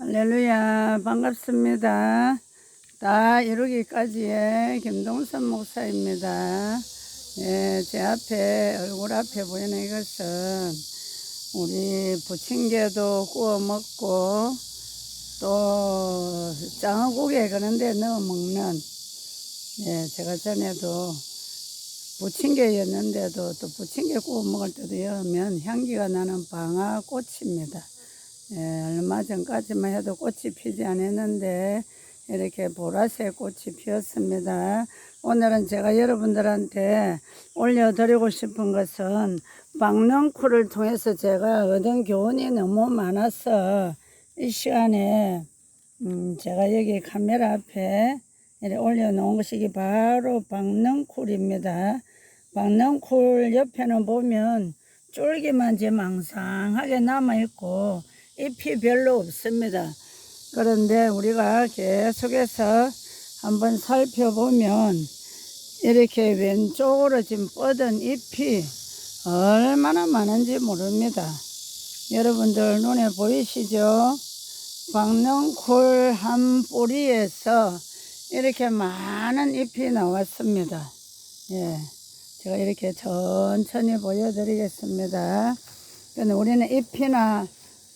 할렐루야, 반갑습니다. 다 이루기까지의 김동선 목사입니다. 예, 제 앞에, 얼굴 앞에 보이는 이것은 우리 부침개도 구워 먹고 또 장어국에 그런데 넣어 먹는, 예, 제가 전에도 부침개였는데도 또 부침개 구워 먹을 때도 여면 향기가 나는 방아꽃입니다. 예, 얼마 전까지만 해도 꽃이 피지 않았는데 이렇게 보라색 꽃이 피었습니다. 오늘은 제가 여러분들한테 올려드리고 싶은 것은 박넝쿨을 통해서 제가 얻은 교훈이 너무 많아서 이 시간에 제가 여기 카메라 앞에 올려놓은 것이 이게 바로 박넝쿨입니다. 박넝쿨 옆에는 보면 줄기만 지금 망상하게 남아있고 잎이 별로 없습니다. 그런데 우리가 계속해서 한번 살펴보면 이렇게 왼쪽으로 지금 뻗은 잎이 얼마나 많은지 모릅니다. 여러분들 눈에 보이시죠? 박넝쿨 한 뿌리에서 이렇게 많은 잎이 나왔습니다. 예, 제가 이렇게 천천히 보여드리겠습니다. 근데 우리는 잎이나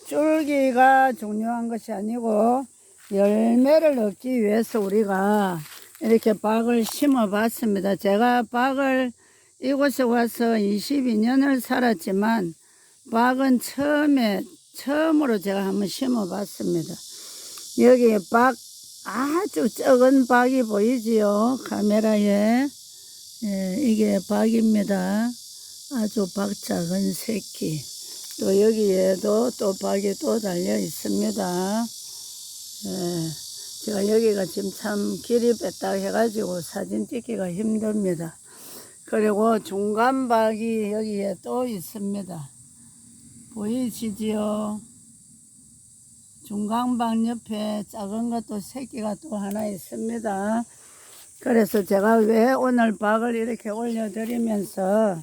줄기가 중요한 것이 아니고 열매를 얻기 위해서 우리가 이렇게 박을 심어 봤습니다. 제가 박을 이곳에 와서 22년을 살았지만 박은 처음으로 제가 한번 심어 봤습니다. 여기 박 아주 적은 박이 보이지요? 카메라에. 예, 이게 박입니다. 아주 박 작은 새끼. 또 여기에도 또 박이 또 달려 있습니다. 예, 제가 여기가 지금 참 길이 뺐다 해가지고 사진 찍기가 힘듭니다. 그리고 중간 박이 여기에 또 있습니다. 보이시지요? 중간 박 옆에 작은 것도 새끼가 또 하나 있습니다. 그래서 제가 왜 오늘 박을 이렇게 올려드리면서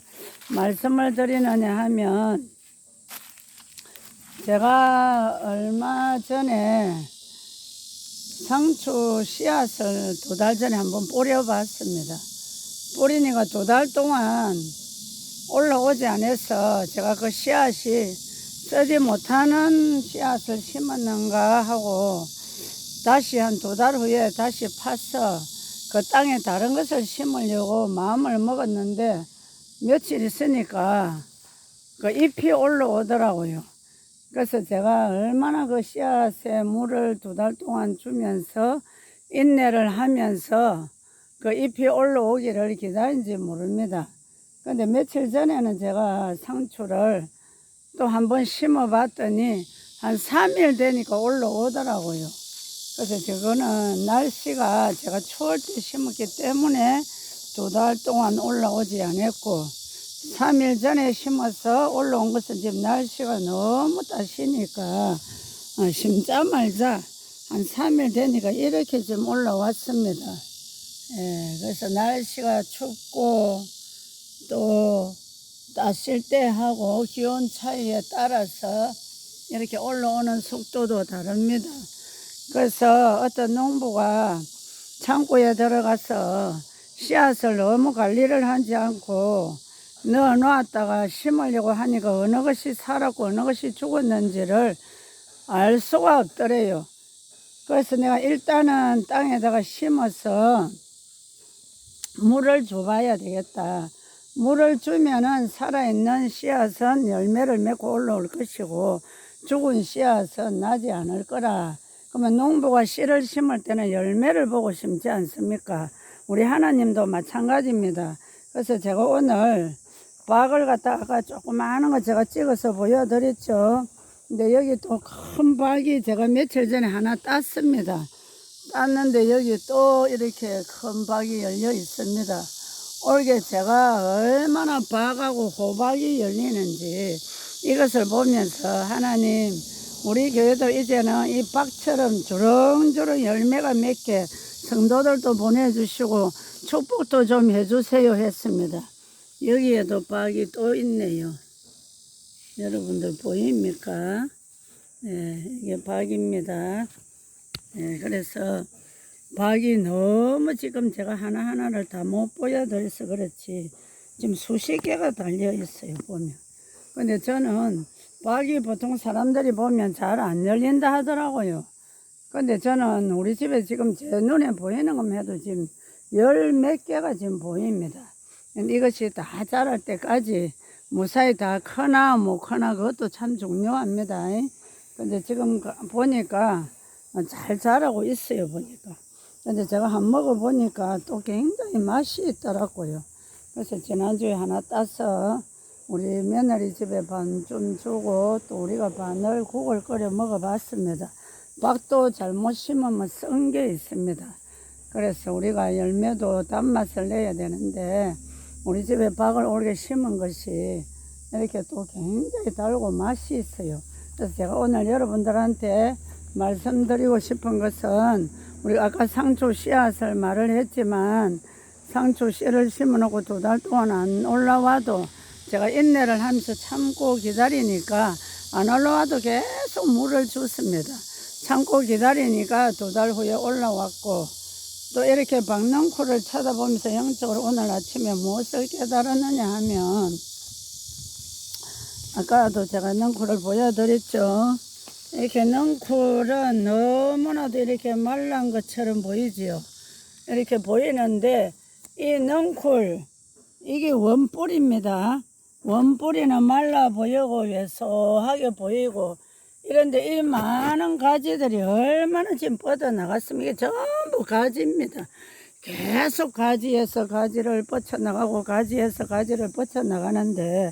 말씀을 드리느냐 하면 제가 얼마 전에 상추 씨앗을 2달 전에 한번 뿌려봤습니다. 뿌리니까 2달 동안 올라오지 않아서 제가 그 씨앗이 쓰지 못하는 씨앗을 심었는가 하고 다시 한 2달 후에 다시 파서 그 땅에 다른 것을 심으려고 마음을 먹었는데 며칠 있으니까 그 잎이 올라오더라고요. 그래서 제가 얼마나 그 씨앗에 물을 2달 동안 주면서 인내를 하면서 그 잎이 올라오기를 기다린지 모릅니다. 근데 며칠 전에는 제가 상추를 또 한번 심어 봤더니 한 3일 되니까 올라오더라고요. 그래서 저거는 날씨가 제가 추울 때 심었기 때문에 2달 동안 올라오지 않았고 3일 전에 심어서 올라온 것은 지금 날씨가 너무 따시니까 심자 말자 한 3일 되니까 이렇게 좀 올라왔습니다. 예, 그래서 날씨가 춥고 또 따실 때 하고 기온 차이에 따라서 이렇게 올라오는 속도도 다릅니다. 그래서 어떤 농부가 창고에 들어가서 씨앗을 너무 관리를 하지 않고 넣어 놨다가 심으려고 하니까 어느 것이 살았고 어느 것이 죽었는지를 알 수가 없더래요. 그래서 내가 일단은 땅에다가 심어서 물을 줘봐야 되겠다. 물을 주면은 살아있는 씨앗은 열매를 맺고 올라올 것이고 죽은 씨앗은 나지 않을 거라. 그러면 농부가 씨를 심을 때는 열매를 보고 심지 않습니까? 우리 하나님도 마찬가지입니다. 그래서 제가 오늘 박을 갖다가 조그마한 거 제가 찍어서 보여드렸죠. 근데 여기 또 큰 박이 제가 며칠 전에 하나 땄습니다. 땄는데 여기 또 이렇게 큰 박이 열려 있습니다. 올게 제가 얼마나 박하고 호박이 열리는지 이것을 보면서 하나님 우리 교회도 이제는 이 박처럼 주렁주렁 열매가 맺게 성도들도 보내주시고 축복도 좀 해주세요 했습니다. 여기에도 박이 또 있네요. 여러분들 보입니까? 이게 박입니다. 그래서 박이 너무 지금 제가 하나하나를 다 못 보여드려서 그렇지 지금 수십 개가 달려 있어요 보면. 근데 저는 박이 보통 사람들이 보면 잘 안 열린다 하더라고요. 근데 저는 우리 집에 지금 제 눈에 보이는 것만 해도 지금 열 몇 개가 지금 보입니다. 이것이 다 자랄 때까지 무사히 다 크나 못 크나 그것도 참 중요합니다. 근데 지금 보니까 잘 자라고 있어요 보니까. 근데 제가 한 먹어 보니까 또 굉장히 맛이 있더라고요. 그래서 지난주에 하나 따서 우리 며느리 집에 반 좀 주고 또 우리가 반을 국을 끓여 먹어 봤습니다. 박도 잘못 심으면 쓴 게 있습니다. 그래서 우리가 열매도 단맛을 내야 되는데 우리 집에 박을 오래 심은 것이 이렇게 또 굉장히 달고 맛이 있어요. 그래서 제가 오늘 여러분들한테 말씀드리고 싶은 것은 우리 아까 상추 씨앗을 말을 했지만 상추 씨를 심어놓고 2달 동안 안 올라와도 제가 인내를 하면서 참고 기다리니까 안 올라와도 계속 물을 줬습니다. 참고 기다리니까 2달 후에 올라왔고 또 이렇게 박넝쿨을 쳐다보면서 영적으로 오늘 아침에 무엇을 깨달았느냐 하면 아까도 제가 넝쿨을 보여드렸죠. 이렇게 넝쿨은 너무나도 이렇게 말란 것처럼 보이지요. 이렇게 보이는데 이 넝쿨 이게 원뿔입니다. 원뿔이는 말라 보이고 왜소하게 보이고 이런데 이 많은 가지들이 얼마나 지금 뻗어 나갔습니까? 이게 전부 가지입니다. 계속 가지에서 가지를 뻗쳐나가고 가지에서 가지를 뻗쳐나가는데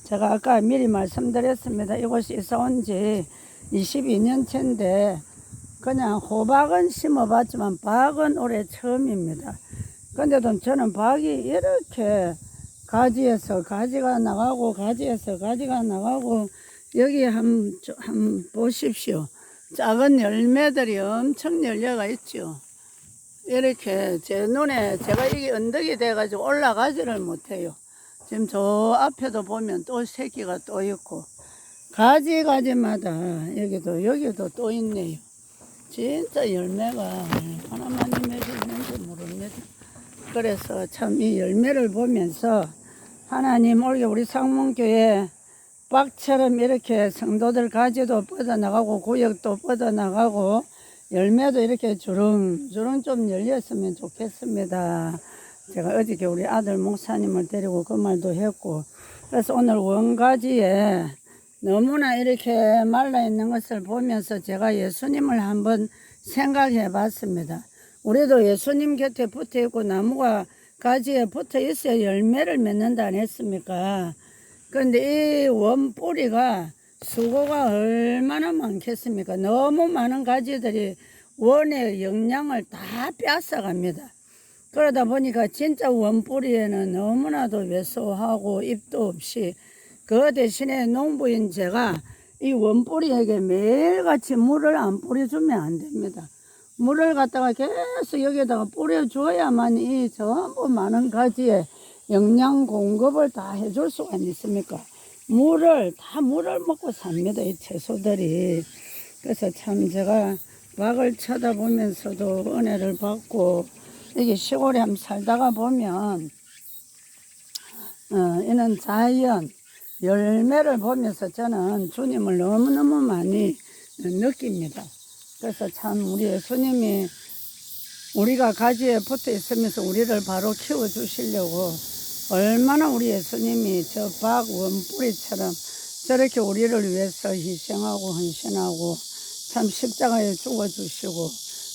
제가 아까 미리 말씀드렸습니다. 이곳이 이사 온 지 22년 차인데 그냥 호박은 심어봤지만 박은 올해 처음입니다. 근데도 저는 박이 이렇게 가지에서 가지가 나가고 가지에서 가지가 나가고 여기 한번 보십시오. 작은 열매들이 엄청 열려가 있죠. 이렇게 제 눈에 제가 이게 언덕이 돼가지고 올라가지를 못해요. 지금 저 앞에도 보면 또 새끼가 또 있고 가지마다 여기도 또 있네요. 진짜 열매가 얼마나 많이 맺어있는지 모릅니다. 그래서 참 이 열매를 보면서 하나님 올게 우리 상문교회 박처럼 이렇게 성도들 가지도 뻗어나가고 구역도 뻗어나가고 열매도 이렇게 주렁주렁 좀 열렸으면 좋겠습니다. 제가 어저께 우리 아들 목사님을 데리고 그 말도 했고 그래서 오늘 원가지에 너무나 이렇게 말라있는 것을 보면서 제가 예수님을 한번 생각해 봤습니다. 우리도 예수님 곁에 붙어 있고 나무가 가지에 붙어 있어야 열매를 맺는다 안 했습니까? 그런데 이 원뿌리가 수고가 얼마나 많겠습니까? 너무 많은 가지들이 원의 영양을 다 뺏어갑니다. 그러다 보니까 진짜 원뿌리에는 너무나도 왜소하고 잎도 없이 그 대신에 농부인 제가 이 원뿌리에게 매일같이 물을 안 뿌려주면 안 됩니다. 물을 갖다가 계속 여기다가 뿌려줘야만 이 전부 많은 가지에 영양 공급을 다 해줄 수가 있습니까? 물을 먹고 삽니다, 이 채소들이. 그래서 참 제가 박을 쳐다보면서도 은혜를 받고, 이게 시골에 한번 살다가 보면, 이는 자연, 열매를 보면서 저는 주님을 너무너무 많이 느낍니다. 그래서 참 우리 예수님이 우리가 가지에 붙어 있으면서 우리를 바로 키워주시려고 얼마나 우리 예수님이 저 박원뿌리처럼 저렇게 우리를 위해서 희생하고 헌신하고 참 십자가에 죽어주시고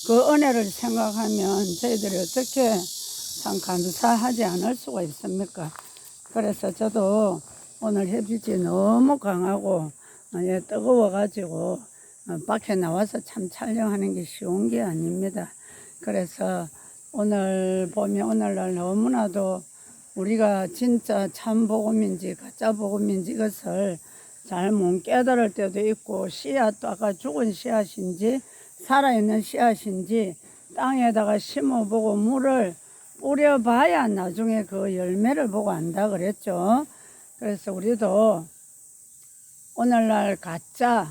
그 은혜를 생각하면 저희들이 어떻게 참 감사하지 않을 수가 있습니까? 그래서 저도 오늘 햇빛이 너무 강하고 뜨거워가지고 밖에 나와서 참 촬영하는 게 쉬운 게 아닙니다. 그래서 오늘 보면 오늘날 너무나도 우리가 진짜 참 복음인지 가짜 복음인지 이것을 잘 못 깨달을 때도 있고 씨앗도 아까 죽은 씨앗인지 살아있는 씨앗인지 땅에다가 심어보고 물을 뿌려봐야 나중에 그 열매를 보고 안다 그랬죠. 그래서 우리도 오늘날 가짜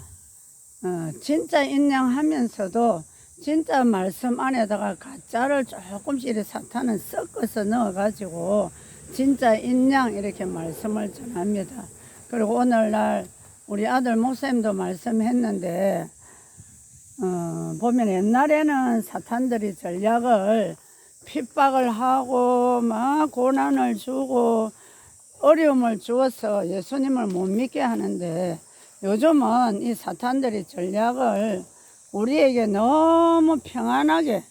진짜 인양하면서도 진짜 말씀 안에다가 가짜를 조금씩 이렇게 사탄은 섞어서 넣어가지고 진짜 인양 이렇게 말씀을 전합니다. 그리고 오늘날 우리 아들 목사님도 말씀했는데 보면 옛날에는 사탄들이 전략을 핍박을 하고 막 고난을 주고 어려움을 주어서 예수님을 못 믿게 하는데 요즘은 이 사탄들이 전략을 우리에게 너무 평안하게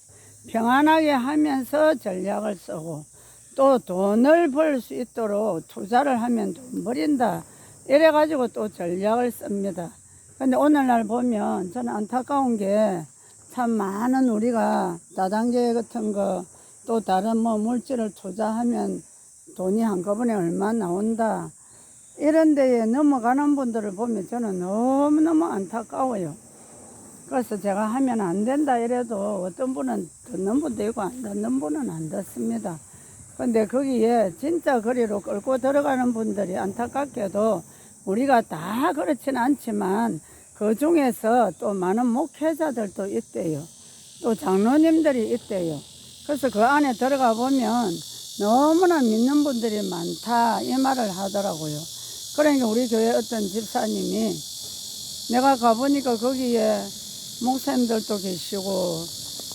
하면서 전략을 쓰고 또 돈을 벌 수 있도록 투자를 하면 돈 버린다 이래가지고 또 전략을 씁니다. 근데 오늘날 보면 저는 안타까운 게 참 많은 우리가 다단계 같은 거 또 다른 뭐 물질을 투자하면 돈이 한꺼번에 얼마 나온다 이런 데에 넘어가는 분들을 보면 저는 너무너무 안타까워요. 그래서 제가 하면 안 된다 이래도 어떤 분은 듣는 분도 있고 안 듣는 분은 안 듣습니다. 근데 거기에 진짜 거리로 끌고 들어가는 분들이 안타깝게도 우리가 다 그렇진 않지만 그 중에서 또 많은 목회자들도 있대요. 또 장로님들이 있대요. 그래서 그 안에 들어가 보면 너무나 믿는 분들이 많다 이 말을 하더라고요. 그러니까 우리 교회 어떤 집사님이 내가 가보니까 거기에 목사님들도 계시고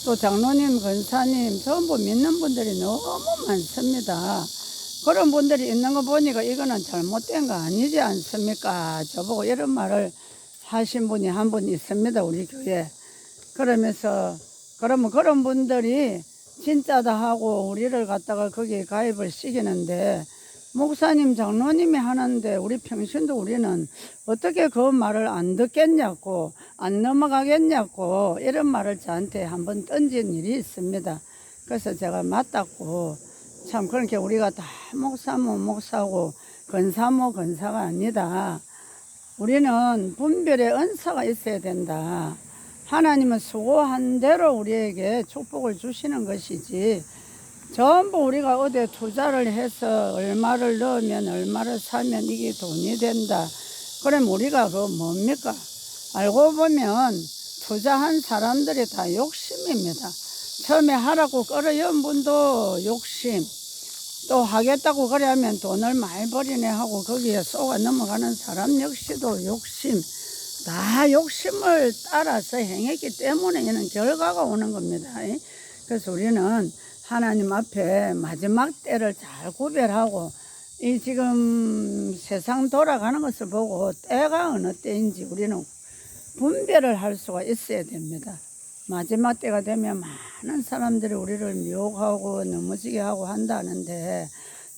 또 장로님, 권사님 전부 믿는 분들이 너무 많습니다. 그런 분들이 있는 거 보니까 이거는 잘못된 거 아니지 않습니까? 저보고 이런 말을 하신 분이 한 분 있습니다. 우리 교회. 그러면서 그러면 그런 분들이 진짜다 하고 우리를 갖다가 거기에 가입을 시키는데 목사님, 장로님이 하는데 우리 평신도 우리는 어떻게 그 말을 안 듣겠냐고 안 넘어가겠냐고 이런 말을 저한테 한번 던진 일이 있습니다. 그래서 제가 맞다고 참 그렇게 우리가 다 목사모 목사고 권사모 권사가 아니다. 우리는 분별의 은사가 있어야 된다. 하나님은 수고한 대로 우리에게 축복을 주시는 것이지 전부 우리가 어디에 투자를 해서 얼마를 넣으면 얼마를 사면 이게 돈이 된다. 그럼 우리가 그거 뭡니까? 알고 보면 투자한 사람들이 다 욕심입니다. 처음에 하라고 끌어연 분도 욕심, 또 하겠다고 그래 하면 돈을 많이 버리네 하고 거기에 쏘가 넘어가는 사람 역시도 욕심, 다 욕심을 따라서 행했기 때문에 이런 결과가 오는 겁니다. 그래서 우리는 하나님 앞에 마지막 때를 잘 구별하고 이 지금 세상 돌아가는 것을 보고 때가 어느 때인지 우리는 분별을 할 수가 있어야 됩니다. 마지막 때가 되면 많은 사람들이 우리를 미혹하고 넘어지게 하고 한다는데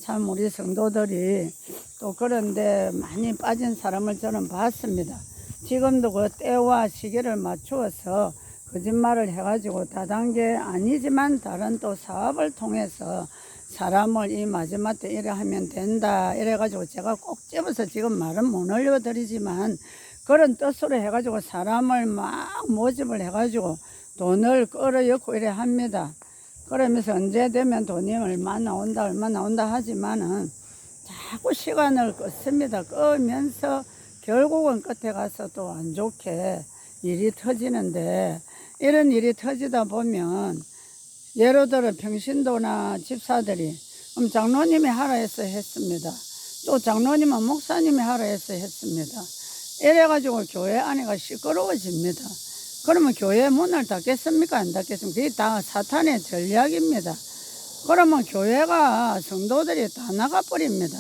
참 우리 성도들이 또 그런데 많이 빠진 사람을 저는 봤습니다. 지금도 그 때와 시기를 맞추어서 거짓말을 해가지고 다단계 아니지만 다른 또 사업을 통해서 사람을 이 마지막 때 이래 하면 된다 이래가지고 제가 꼭 집어서 지금 말은 못 올려드리지만 그런 뜻으로 해가지고 사람을 막 모집을 해가지고 돈을 끌어넣고 이래 합니다. 그러면서 언제 되면 돈이 얼마 나온다 하지만은 자꾸 시간을 끄습니다. 끄면서 결국은 끝에 가서 또 안 좋게 일이 터지는데 이런 일이 터지다 보면 예를 들어 평신도나 집사들이 장로님이 하라 해서 했습니다. 또 장로님은 목사님이 하라 해서 했습니다. 이래가지고 교회 안에가 시끄러워집니다. 그러면 교회 문을 닫겠습니까? 안 닫겠습니까? 그게 다 사탄의 전략입니다. 그러면 교회가 성도들이 다 나가버립니다.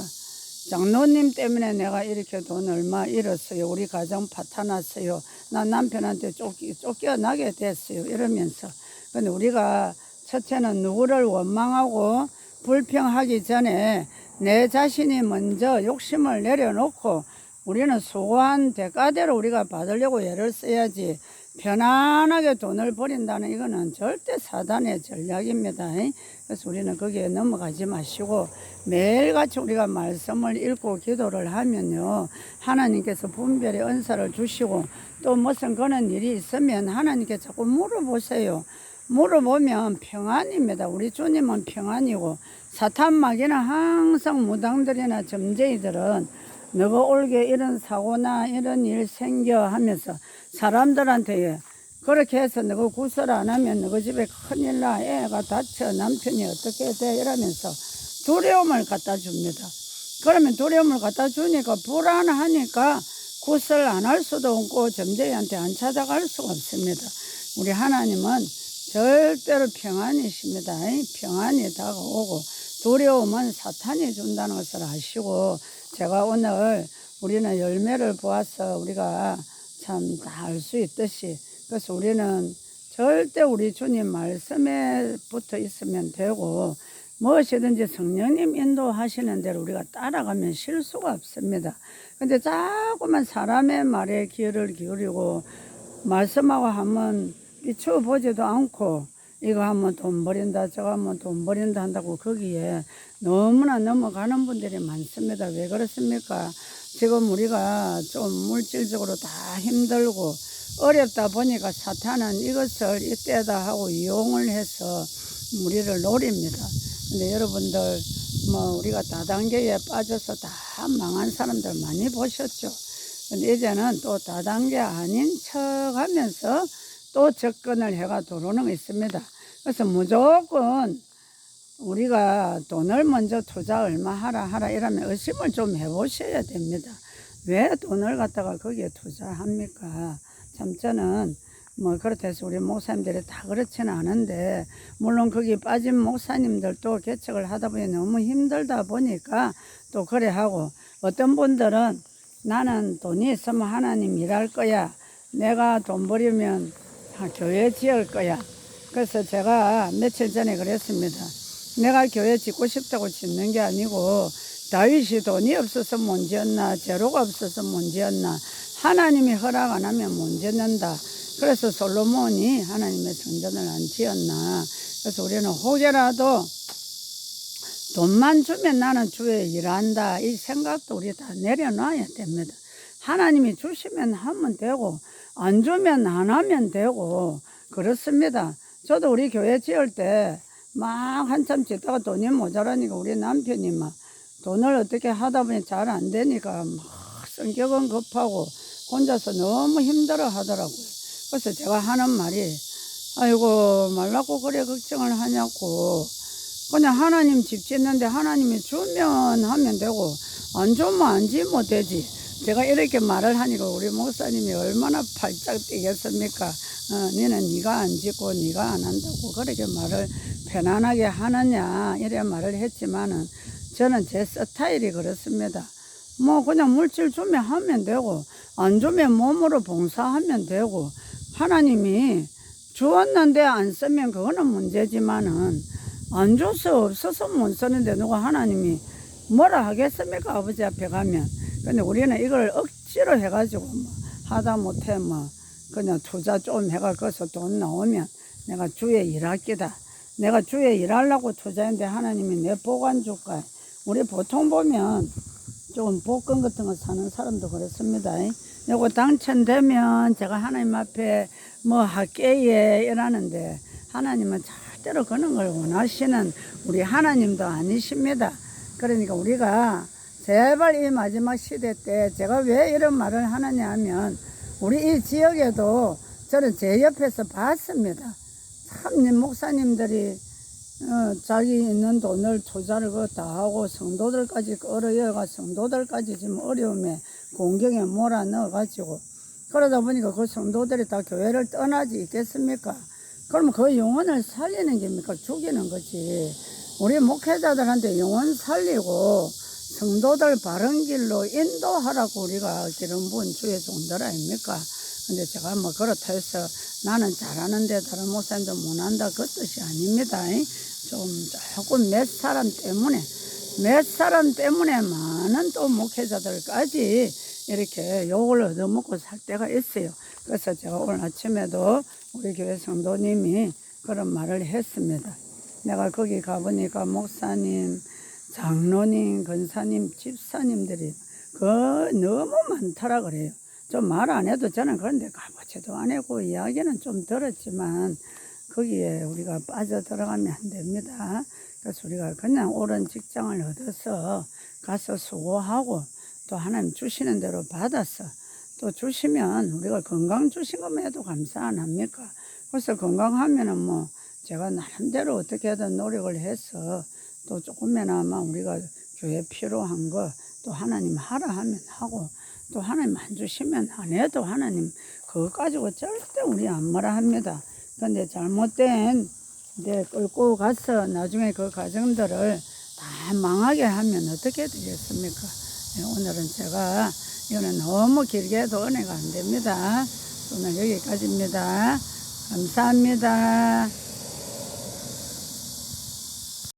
장로님 때문에 내가 이렇게 돈 얼마 잃었어요. 우리 가정 파탄났어요. 나 남편한테 쫓겨나게 됐어요. 이러면서. 근데 우리가 첫째는 누구를 원망하고 불평하기 전에 내 자신이 먼저 욕심을 내려놓고 우리는 수고한 대가대로 우리가 받으려고 애를 써야지 편안하게 돈을 버린다는 이거는 절대 사단의 전략입니다. 그래서 우리는 거기에 넘어가지 마시고 매일같이 우리가 말씀을 읽고 기도를 하면요 하나님께서 분별의 은사를 주시고 또 무슨 그런 일이 있으면 하나님께 자꾸 물어보세요. 물어보면 평안입니다. 우리 주님은 평안이고 사탄 마귀는 항상 무당들이나 점쟁이들은 너가 올게 이런 사고나 이런 일 생겨 하면서 사람들한테 그렇게 해서 너가 구설 안 하면 너가 집에 큰일 나, 애가 다쳐, 남편이 어떻게 돼 이러면서 두려움을 갖다 줍니다. 그러면 두려움을 갖다 주니까 불안하니까 구설 안 할 수도 없고 점쟁이한테 안 찾아갈 수가 없습니다. 우리 하나님은 절대로 평안이십니다. 평안이 다가오고 두려움은 사탄이 준다는 것을 아시고, 제가 오늘 우리는 열매를 보아서 우리가 참 다 알 수 있듯이, 그래서 우리는 절대 우리 주님 말씀에 붙어 있으면 되고, 무엇이든지 성령님 인도하시는 대로 우리가 따라가면 실수가 없습니다. 근데 자꾸만 사람의 말에 귀를 기울이고 말씀하고 하면 비춰보지도 않고, 이거 하면 돈 버린다, 저거 하면 돈 버린다 한다고 거기에 너무나 넘어가는 분들이 많습니다. 왜 그렇습니까? 지금 우리가 좀 물질적으로 다 힘들고 어렵다 보니까 사탄은 이것을 이때다 하고 이용을 해서 우리를 노립니다. 근데 여러분들 우리가 다단계에 빠져서 다 망한 사람들 많이 보셨죠? 근데 이제는 또 다단계 아닌 척 하면서 또 접근을 해가 들어오는 거 있습니다. 그래서 무조건 우리가 돈을 먼저 투자 얼마 하라 이러면 의심을 좀 해보셔야 됩니다. 왜 돈을 갖다가 거기에 투자합니까? 참 저는 그렇다 해서 우리 목사님들이 다 그렇지는 않은데, 물론 거기 빠진 목사님들도 개척을 하다 보니 너무 힘들다 보니까 또 그래 하고, 어떤 분들은 나는 돈이 있으면 하나님 일할 거야, 내가 돈 벌이면 교회 지을 거야. 그래서 제가 며칠 전에 그랬습니다. 내가 교회 짓고 싶다고 짓는 게 아니고, 다윗이 돈이 없어서 못 지었나, 재료가 없어서 못 지었나, 하나님이 허락 안 하면 못 짓는다. 그래서 솔로몬이 하나님의 성전을 안 지었나. 그래서 우리는 혹여라도 돈만 주면 나는 주에 일한다, 이 생각도 우리 다 내려놔야 됩니다. 하나님이 주시면 하면 되고 안 주면 안 하면 되고 그렇습니다. 저도 우리 교회 지을 때 막 한참 짓다가 돈이 모자라니까 우리 남편이 막 돈을 어떻게 하다 보니 잘 안 되니까 막 성격은 급하고 혼자서 너무 힘들어 하더라고요. 그래서 제가 하는 말이, 아이고 말라고 그래 걱정을 하냐고, 그냥 하나님 집 짓는데 하나님이 주면 하면 되고 안 주면 안 지면 되지. 제가 이렇게 말을 하니까 우리 목사님이 얼마나 팔짝 뛰겠습니까? 너는 네가 안 짓고 네가 안 한다고 그렇게 말을 편안하게 하느냐 이래 말을 했지만은, 저는 제 스타일이 그렇습니다. 그냥 물질 주면 하면 되고 안 주면 몸으로 봉사하면 되고, 하나님이 주었는데 안 쓰면 그거는 문제지만은 안 줘서 없어서 못 쓰는데 누가 하나님이 뭐라 하겠습니까? 아버지 앞에 가면. 근데 우리는 이걸 억지로 해가지고 하다 못해 그냥 투자 좀 해가 거기서 돈 나오면 내가 주에 일할기다, 내가 주에 일하려고 투자했는데 하나님이 내 복 안 줄까. 우리 보통 보면 조금 복권 같은 거 사는 사람도 그렇습니다. 요거 당첨되면 제가 하나님 앞에 할게에 이러는데, 하나님은 절대로 그런 걸 원하시는 우리 하나님도 아니십니다. 그러니까 우리가 제발 이 마지막 시대 때, 제가 왜 이런 말을 하느냐 하면, 우리 이 지역에도 저는 제 옆에서 봤습니다. 참 목사님들이 자기 있는 돈을 투자를 다 하고 성도들까지 끌어여가 성도들까지 지금 어려움에 공경에 몰아넣어가지고, 그러다 보니까 그 성도들이 다 교회를 떠나지 있겠습니까? 그러면 그 영혼을 살리는 겁니까? 죽이는 거지. 우리 목회자들한테 영혼 살리고 성도들 바른 길로 인도하라고 우리가 기름 부은 주의 종들 아닙니까? 근데 제가 그렇다 해서 나는 잘하는데 다른 목사님도 못한다 그 뜻이 아닙니다. 조금 몇 사람 때문에 많은 또 목회자들까지 이렇게 욕을 얻어먹고 살 때가 있어요. 그래서 제가 오늘 아침에도 우리 교회 성도님이 그런 말을 했습니다. 내가 거기 가보니까 목사님, 장로님, 권사님, 집사님들이 너무 많더라 그래요. 좀 말 안 해도 저는 그런데 가보지도 안 하고 이야기는 좀 들었지만 거기에 우리가 빠져 들어가면 안 됩니다. 그래서 우리가 그냥 옳은 직장을 얻어서 가서 수고하고 또 하나님 주시는 대로 받아서 또 주시면 우리가 건강 주신 것만 해도 감사 안 합니까? 그래서 건강하면은 뭐 제가 나름대로 어떻게든 노력을 해서 또 조금이나마 우리가 교회 필요한 거 또 하나님 하라 하면 하고 또 하나님 안 주시면 안 해도 하나님 그거 가지고 절대 우리 안 뭐라 합니다. 근데 잘못된 이제 끌고 가서 나중에 그 가정들을 다 망하게 하면 어떻게 되겠습니까? 네, 오늘은 제가 이거는 너무 길게 해도 은혜가 안 됩니다. 오늘 여기까지입니다. 감사합니다.